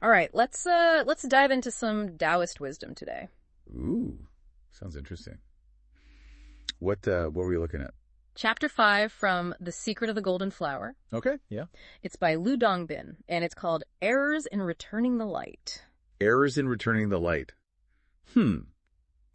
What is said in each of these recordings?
All right, let's dive into some Daoist wisdom today. Ooh, sounds interesting. What were we looking at? Chapter 5 from The Secret of the Golden Flower. Okay, yeah. It's by Dongbin, and it's called Errors in Returning the Light. Errors in Returning the Light.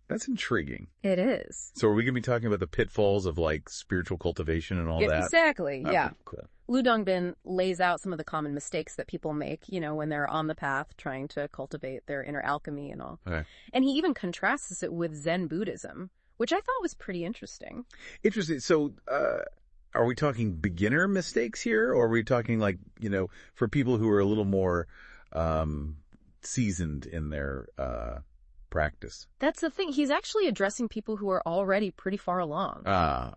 That's intriguing. It is. So are we going to be talking about the pitfalls of, like, spiritual cultivation and all that? Exactly, yeah. Cool. Dongbin lays out some of the common mistakes that people make, when they're on the path trying to cultivate their inner alchemy and all. Okay. And he even contrasts it with Zen Buddhism, which I thought was pretty interesting. Interesting. So, are we talking beginner mistakes here, or are we talking like, for people who are a little more seasoned in their practice? That's the thing. He's actually addressing people who are already pretty far along.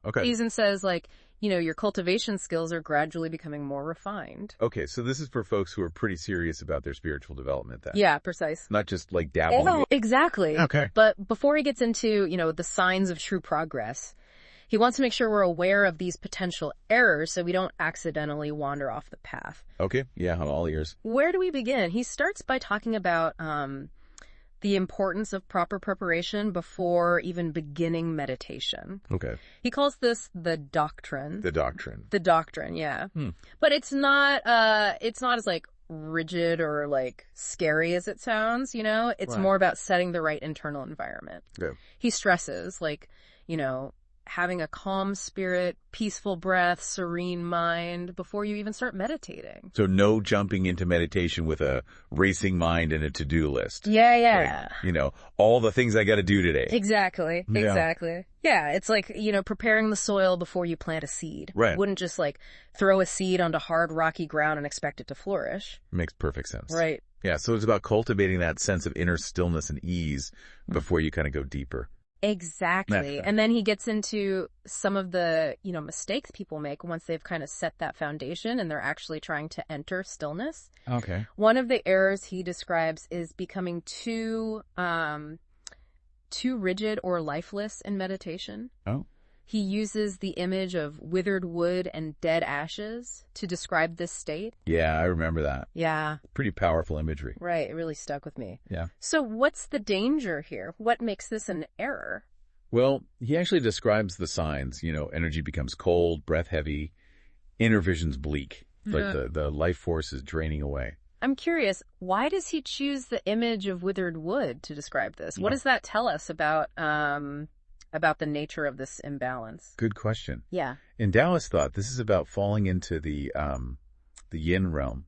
Okay. He even says, like, your cultivation skills are gradually becoming more refined. Okay, so this is for folks who are pretty serious about their spiritual development then. Yeah, precise. Not just like dabbling. Oh, exactly. Okay. But before he gets into, the signs of true progress, he wants to make sure we're aware of these potential errors so we don't accidentally wander off the path. Okay, yeah, I'm all ears. Where do we begin? He starts by talking about the importance of proper preparation before even beginning meditation. Okay. He calls this the doctrine. The doctrine. The doctrine, yeah. But it's not as like rigid or like scary as it sounds, It's Right. more about setting the right internal environment. Yeah. He stresses like, having a calm spirit, peaceful breath, serene mind before you even start meditating. So no jumping into meditation with a racing mind and a to-do list. Yeah. Like, all the things I got to do today. Exactly. Yeah. Exactly. Yeah. It's like, preparing the soil before you plant a seed. Right. You wouldn't just like throw a seed onto hard, rocky ground and expect it to flourish. Makes perfect sense. Right. Yeah, so it's about cultivating that sense of inner stillness and ease before you kind of go deeper. Exactly. And then he gets into some of the, mistakes people make once they've kind of set that foundation and they're actually trying to enter stillness. Okay. One of the errors he describes is becoming too rigid or lifeless in meditation. Oh. He uses the image of withered wood and dead ashes to describe this state. Yeah, I remember that. Yeah. Pretty powerful imagery. Right. It really stuck with me. Yeah. So what's the danger here? What makes this an error? Well, he actually describes the signs. Energy becomes cold, breath heavy, inner vision's bleak. Like the life force is draining away. I'm curious, why does he choose the image of withered wood to describe this? What does that tell us about the nature of this imbalance? Good question. Yeah. In Daoist thought, this is about falling into the yin realm,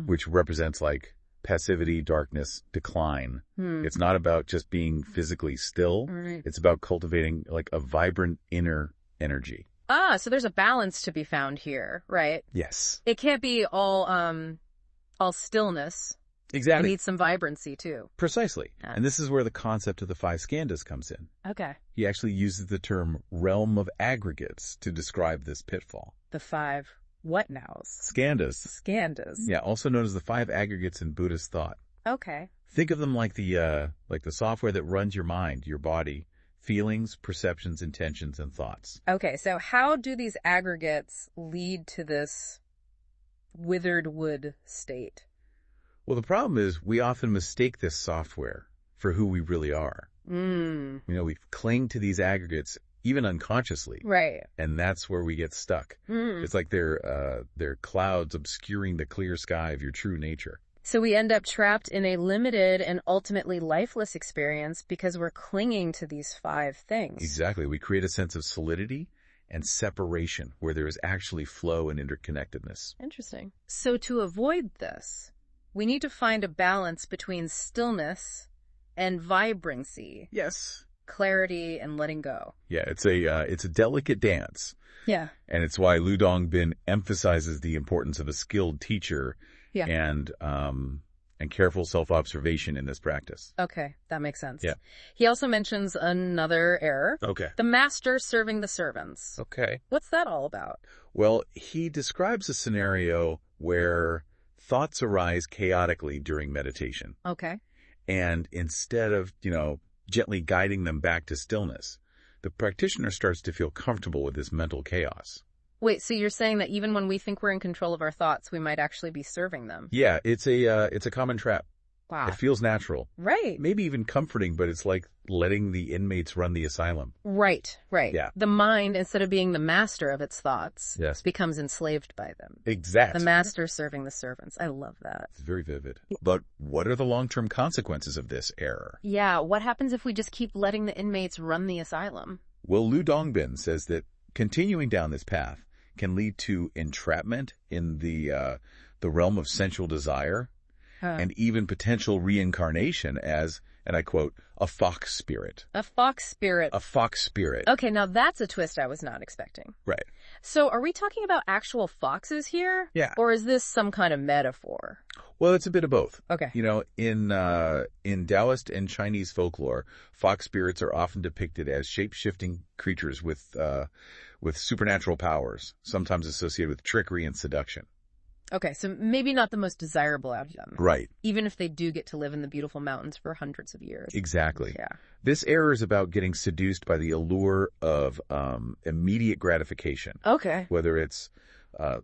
which represents like passivity, darkness, decline. It's not about just being physically still. Right. It's about cultivating like a vibrant inner energy. So there's a balance to be found here, right? Yes. It can't be all stillness. Exactly. It needs some vibrancy too. Precisely. Yeah. And this is where the concept of the 5 skandhas comes in. Okay. He actually uses the term realm of aggregates to describe this pitfall. The 5 what nows? Skandhas. Skandhas. Yeah, also known as the 5 aggregates in Buddhist thought. Okay. Think of them like the software that runs your mind, your body, feelings, perceptions, intentions, and thoughts. Okay, so how do these aggregates lead to this withered wood state? Well, the problem is we often mistake this software for who we really are. We cling to these aggregates even unconsciously. Right. And that's where we get stuck. It's like they're clouds obscuring the clear sky of your true nature. So we end up trapped in a limited and ultimately lifeless experience because we're clinging to these 5 things. Exactly. We create a sense of solidity and separation where there is actually flow and interconnectedness. Interesting. So to avoid this, we need to find a balance between stillness and vibrancy. Yes. Clarity and letting go. Yeah, it's a delicate dance. Yeah. And it's why Dongbin emphasizes the importance of a skilled teacher and careful self-observation in this practice. Okay, that makes sense. Yeah. He also mentions another error. Okay. The master serving the servants. Okay. What's that all about? Well, he describes a scenario where thoughts arise chaotically during meditation. Okay. And instead of, gently guiding them back to stillness, the practitioner starts to feel comfortable with this mental chaos. Wait, so you're saying that even when we think we're in control of our thoughts, we might actually be serving them? Yeah, it's a common trap. Wow. It feels natural. Right. Maybe even comforting, but it's like letting the inmates run the asylum. Right. Yeah. The mind, instead of being the master of its thoughts, Yes. becomes enslaved by them. Exactly. The master serving the servants. I love that. It's very vivid. But what are the long-term consequences of this error? Yeah, what happens if we just keep letting the inmates run the asylum? Well, Dongbin says that continuing down this path can lead to entrapment in the realm of sensual desire, and even potential reincarnation as, and I quote, a fox spirit. A fox spirit. A fox spirit. Okay, now that's a twist I was not expecting. Right. So are we talking about actual foxes here? Yeah. Or is this some kind of metaphor? Well, it's a bit of both. Okay. You know, in Daoist and Chinese folklore, fox spirits are often depicted as shape-shifting creatures with supernatural powers, sometimes associated with trickery and seduction. Okay, so maybe not the most desirable outcome. Right. Even if they do get to live in the beautiful mountains for hundreds of years. Exactly. Yeah. This error is about getting seduced by the allure of immediate gratification. Okay. Whether it's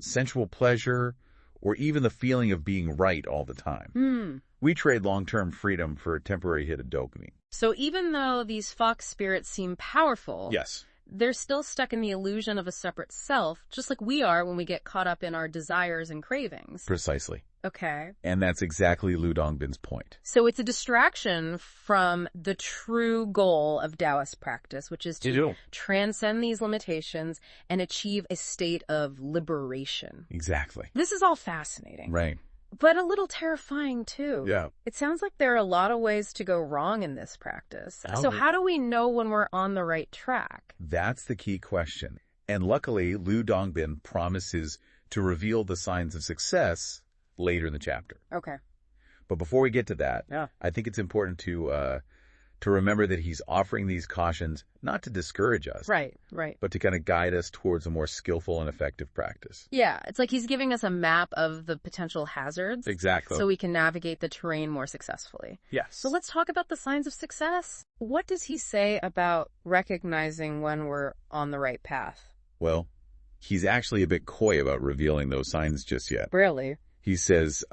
sensual pleasure or even the feeling of being right all the time. We trade long-term freedom for a temporary hit of dopamine. So even though these fox spirits seem powerful, Yes. they're still stuck in the illusion of a separate self, just like we are when we get caught up in our desires and cravings. Precisely. Okay. And that's exactly Dongbin's point. So it's a distraction from the true goal of Taoist practice, which is to transcend these limitations and achieve a state of liberation. Exactly. This is all fascinating. Right. But a little terrifying, too. Yeah. It sounds like there are a lot of ways to go wrong in this practice. So how do we know when we're on the right track? That's the key question. And luckily, Dongbin promises to reveal the signs of success later in the chapter. Okay. But before we get to that, Yeah. I think it's important to remember that he's offering these cautions not to discourage us. Right. But to kind of guide us towards a more skillful and effective practice. Yeah, it's like he's giving us a map of the potential hazards. Exactly. So we can navigate the terrain more successfully. Yes. So let's talk about the signs of success. What does he say about recognizing when we're on the right path? Well, he's actually a bit coy about revealing those signs just yet. Really? He says,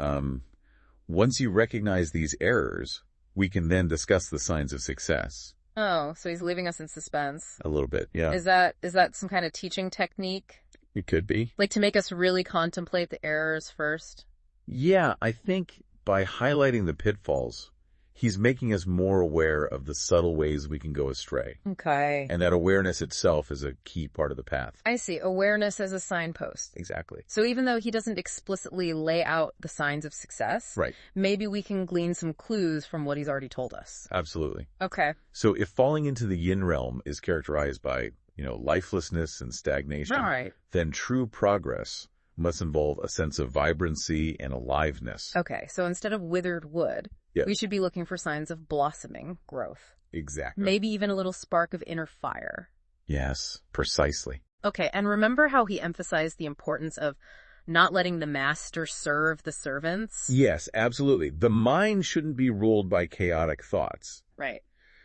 once you recognize these errors, we can then discuss the signs of success. Oh, so he's leaving us in suspense. A little bit, yeah. Is that some kind of teaching technique? It could be. Like to make us really contemplate the errors first? Yeah, I think by highlighting the pitfalls, he's making us more aware of the subtle ways we can go astray. Okay. And that awareness itself is a key part of the path. I see. Awareness as a signpost. Exactly. So even though he doesn't explicitly lay out the signs of success, Right. maybe we can glean some clues from what he's already told us. Absolutely. Okay. So if falling into the yin realm is characterized by, lifelessness and stagnation, All right. then true progress must involve a sense of vibrancy and aliveness. Okay. So instead of withered wood, Yes. we should be looking for signs of blossoming growth. Exactly. Maybe even a little spark of inner fire. Yes, precisely. Okay. And remember how he emphasized the importance of not letting the master serve the servants? Yes, absolutely. The mind shouldn't be ruled by chaotic thoughts. Right.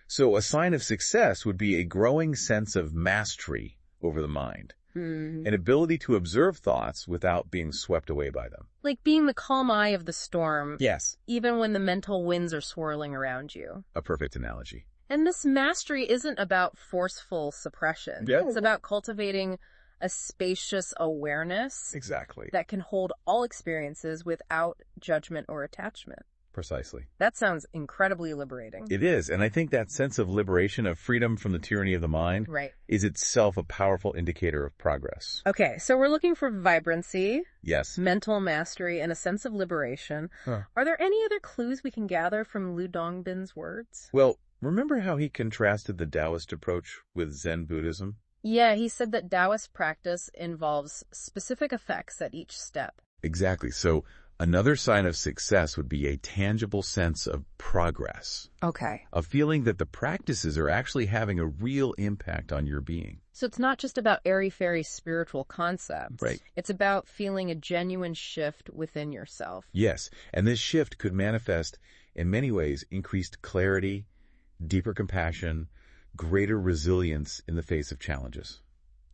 So a sign of success would be a growing sense of mastery over the mind. Hmm. An ability to observe thoughts without being swept away by them. Like being the calm eye of the storm, Yes. even when the mental winds are swirling around you. A perfect analogy. And this mastery isn't about forceful suppression. Yeah. It's about cultivating a spacious awareness Exactly. that can hold all experiences without judgment or attachment. Precisely. That sounds incredibly liberating. It is, and I think that sense of liberation, of freedom from the tyranny of the mind, Right. is itself a powerful indicator of progress. Okay, so we're looking for vibrancy, Yes. mental mastery, and a sense of liberation. Huh. Are there any other clues we can gather from Dongbin's words? Well, remember how he contrasted the Daoist approach with Zen Buddhism? Yeah, he said that Taoist practice involves specific effects at each step. Exactly. So another sign of success would be a tangible sense of progress. Okay. A feeling that the practices are actually having a real impact on your being. So it's not just about airy-fairy spiritual concepts. Right. It's about feeling a genuine shift within yourself. Yes, and this shift could manifest in many ways increased clarity, deeper compassion, greater resilience in the face of challenges.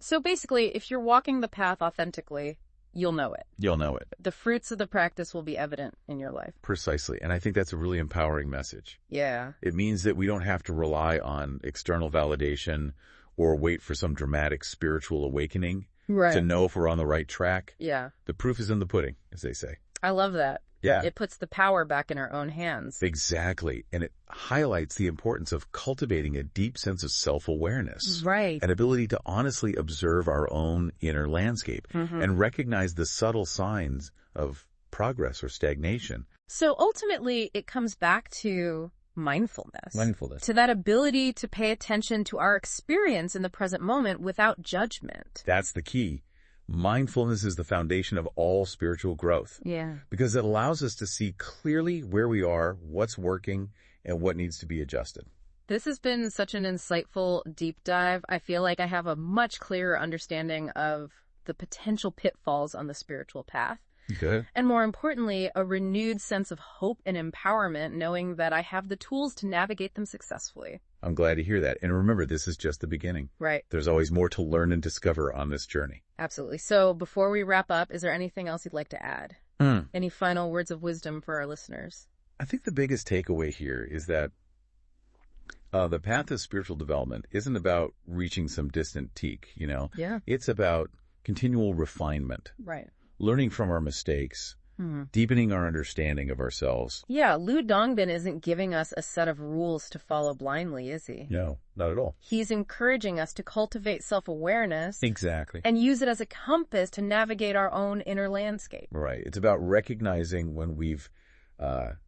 So basically, if you're walking the path authentically, you'll know it. You'll know it. The fruits of the practice will be evident in your life. Precisely. And I think that's a really empowering message. Yeah. It means that we don't have to rely on external validation or wait for some dramatic spiritual awakening to know if we're on the right track. Yeah. The proof is in the pudding, as they say. I love that. Yeah. It puts the power back in our own hands. Exactly. And it highlights the importance of cultivating a deep sense of self-awareness. Right. An ability to honestly observe our own inner landscape and recognize the subtle signs of progress or stagnation. So ultimately, it comes back to mindfulness. Mindfulness. To that ability to pay attention to our experience in the present moment without judgment. That's the key. Mindfulness is the foundation of all spiritual growth. Yeah. Because it allows us to see clearly where we are, what's working, and what needs to be adjusted. This has been such an insightful deep dive. I feel like I have a much clearer understanding of the potential pitfalls on the spiritual path. Good. And more importantly, a renewed sense of hope and empowerment, knowing that I have the tools to navigate them successfully. I'm glad to hear that. And remember, this is just the beginning. Right. There's always more to learn and discover on this journey. Absolutely. So before we wrap up, is there anything else you'd like to add? Any final words of wisdom for our listeners? I think the biggest takeaway here is that the path of spiritual development isn't about reaching some distant peak, you know? Yeah. It's about continual refinement. Right. Learning from our mistakes, deepening our understanding of ourselves. Yeah, Lu Dongbin isn't giving us a set of rules to follow blindly, is he? No, not at all. He's encouraging us to cultivate self-awareness. Exactly. And use it as a compass to navigate our own inner landscape. Right. It's about recognizing when we've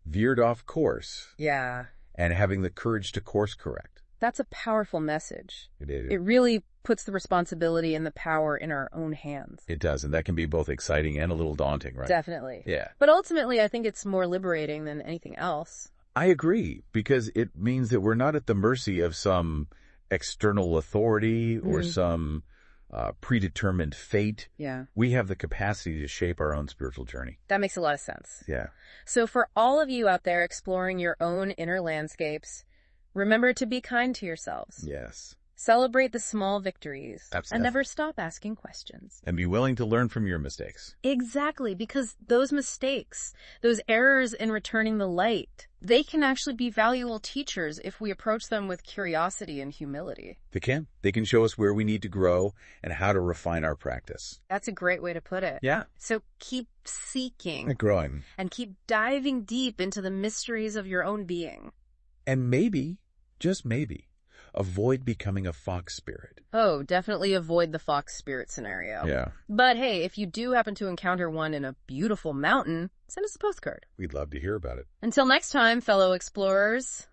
veered off course. Yeah. And having the courage to course correct. That's a powerful message. It is. It really puts the responsibility and the power in our own hands. It does, and that can be both exciting and a little daunting, right? Definitely. Yeah. But ultimately, I think it's more liberating than anything else. I agree, because it means that we're not at the mercy of some external authority or some predetermined fate. Yeah. We have the capacity to shape our own spiritual journey. That makes a lot of sense. Yeah. So for all of you out there exploring your own inner landscapes, remember to be kind to yourselves. Yes. Celebrate the small victories. Absolutely. And never stop asking questions. And be willing to learn from your mistakes. Exactly, because those mistakes, those errors in returning the light, they can actually be valuable teachers if we approach them with curiosity and humility. They can. They can show us where we need to grow and how to refine our practice. That's a great way to put it. Yeah. So keep seeking. Growing. And keep diving deep into the mysteries of your own being. And maybe, just maybe, avoid becoming a fox spirit. Oh, definitely avoid the fox spirit scenario. Yeah. But hey, if you do happen to encounter one in a beautiful mountain, send us a postcard. We'd love to hear about it. Until next time, fellow explorers.